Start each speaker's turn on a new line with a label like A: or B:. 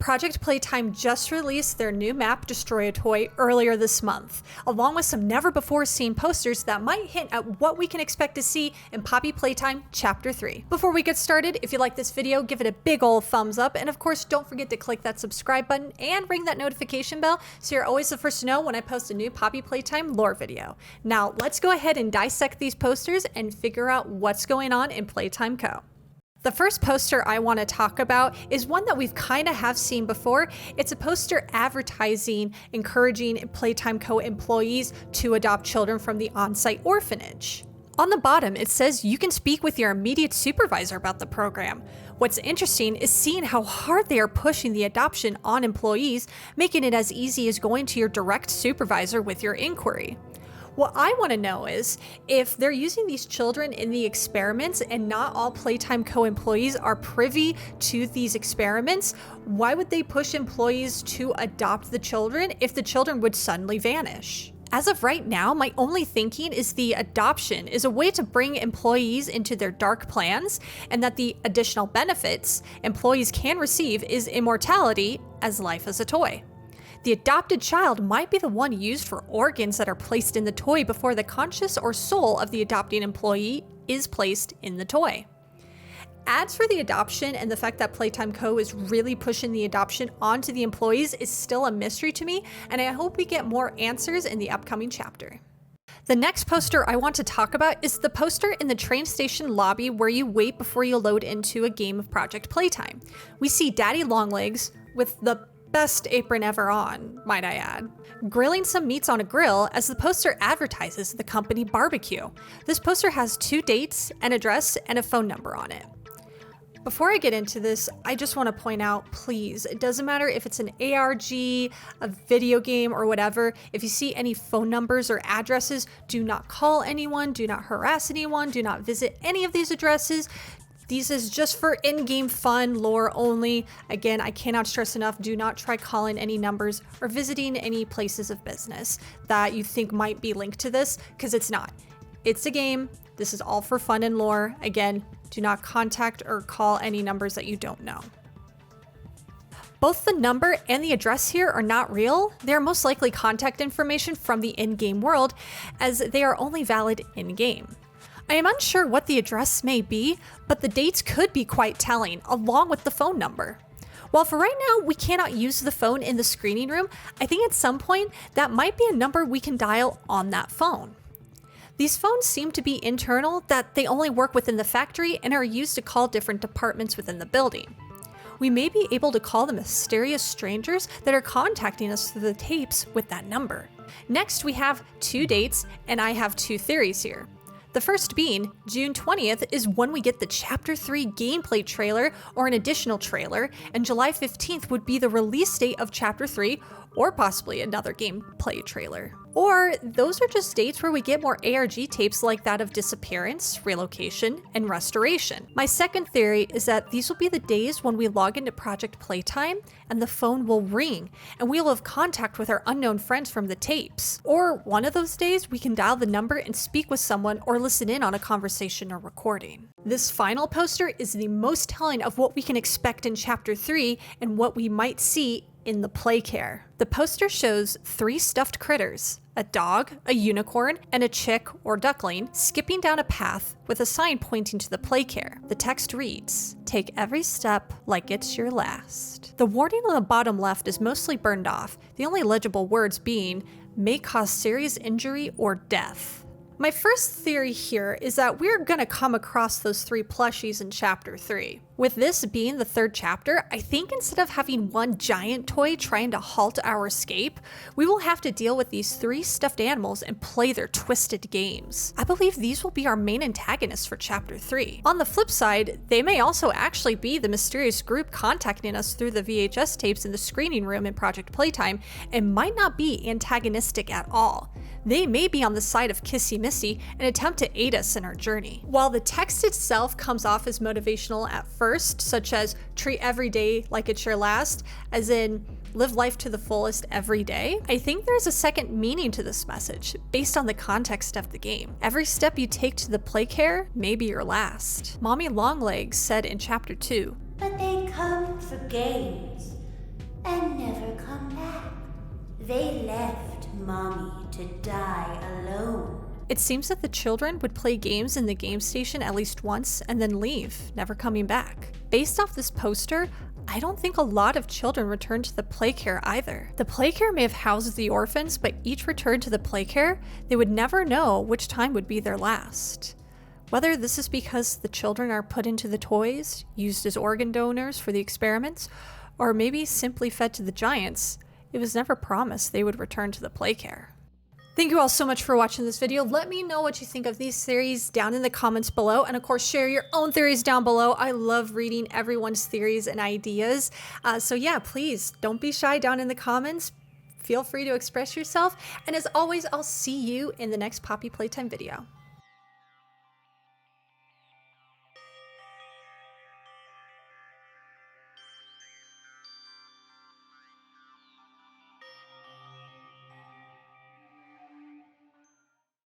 A: Project Playtime just released their new map, Destroy a Toy, earlier this month, along with some never-before-seen posters that might hint at what we can expect to see in Poppy Playtime Chapter 3. Before we get started, if you like this video, give it a big ol' thumbs up, and of course, don't forget to click that subscribe button and ring that notification bell so you're always the first to know when I post a new Poppy Playtime lore video. Now, let's go ahead and dissect these posters and figure out what's going on in Playtime Co. The first poster I want to talk about is one that we've kind of have seen before. It's a poster advertising, encouraging Playtime Co. employees to adopt children from the on-site orphanage. On the bottom, it says you can speak with your immediate supervisor about the program. What's interesting is seeing how hard they are pushing the adoption on employees, making it as easy as going to your direct supervisor with your inquiry. What I want to know is, if they're using these children in the experiments and not all Playtime Co. employees are privy to these experiments, why would they push employees to adopt the children if the children would suddenly vanish? As of right now, my only thinking is the adoption is a way to bring employees into their dark plans, and that the additional benefits employees can receive is immortality as life as a toy. The adopted child might be the one used for organs that are placed in the toy before the conscious or soul of the adopting employee is placed in the toy. Ads for the adoption and the fact that Playtime Co. is really pushing the adoption onto the employees is still a mystery to me, and I hope we get more answers in the upcoming chapter. The next poster I want to talk about is the poster in the train station lobby where you wait before you load into a game of Project Playtime. We see Daddy Longlegs with the best apron ever on, might I add, grilling some meats on a grill as the poster advertises the company barbecue. This poster has 2 dates, an address, and a phone number on it. Before I get into this, I just want to point out, please, it doesn't matter if it's an ARG, a video game, or whatever, if you see any phone numbers or addresses, do not call anyone, do not harass anyone, do not visit any of these addresses. These is just for in-game fun, lore only. Again, I cannot stress enough, do not try calling any numbers or visiting any places of business that you think might be linked to this, because it's not. It's a game. This is all for fun and lore. Again, do not contact or call any numbers that you don't know. Both the number and the address here are not real. They are most likely contact information from the in-game world, as they are only valid in-game. I am unsure what the address may be, but the dates could be quite telling, along with the phone number. While for right now we cannot use the phone in the screening room, I think at some point that might be a number we can dial on that phone. These phones seem to be internal, that they only work within the factory and are used to call different departments within the building. We may be able to call the mysterious strangers that are contacting us through the tapes with that number. Next, we have 2 dates, and I have 2 theories here. The first being, June 20th is when we get the Chapter 3 gameplay trailer or an additional trailer, and July 15th would be the release date of Chapter 3, or possibly another gameplay trailer. Or those are just dates where we get more ARG tapes like that of disappearance, relocation, and restoration. My second theory is that these will be the days when we log into Project Playtime and the phone will ring and we will have contact with our unknown friends from the tapes. Or one of those days we can dial the number and speak with someone or listen in on a conversation or recording. This final poster is the most telling of what we can expect in Chapter 3 and what we might see in the play care. The poster shows 3 stuffed critters, a dog, a unicorn, and a chick or duckling skipping down a path with a sign pointing to the play care. The text reads, "Take every step like it's your last." The wording on the bottom left is mostly burned off, the only legible words being, "may cause serious injury or death." My first theory here is that we're gonna come across those 3 plushies in Chapter 3. With this being the 3rd chapter, I think instead of having one giant toy trying to halt our escape, we will have to deal with these 3 stuffed animals and play their twisted games. I believe these will be our main antagonists for Chapter 3. On the flip side, they may also actually be the mysterious group contacting us through the VHS tapes in the screening room in Project Playtime and might not be antagonistic at all. They may be on the side of Kissy Missy and attempt to aid us in our journey. While the text itself comes off as motivational at first, such as treat every day like it's your last, as in live life to the fullest every day, I think there's a second meaning to this message based on the context of the game. Every step you take to the play care may be your last. Mommy Longlegs said in Chapter 2,
B: "But they come for games. and never come back. They left Mommy to die alone.
A: It seems that the children would play games in the game station at least once and then leave, never coming back. Based off this poster, I don't think a lot of children returned to the playcare either. The playcare may have housed the orphans, but each return to the playcare, they would never know which time would be their last. Whether this is because the children are put into the toys, used as organ donors for the experiments, or maybe simply fed to the giants, it was never promised they would return to the playcare. Thank you all so much for watching this video. Let me know what you think of these theories down in the comments below. And of course, share your own theories down below. I love reading everyone's theories and ideas. So yeah, please don't be shy down in the comments. Feel free to express yourself. And as always, I'll see you in the next Poppy Playtime video.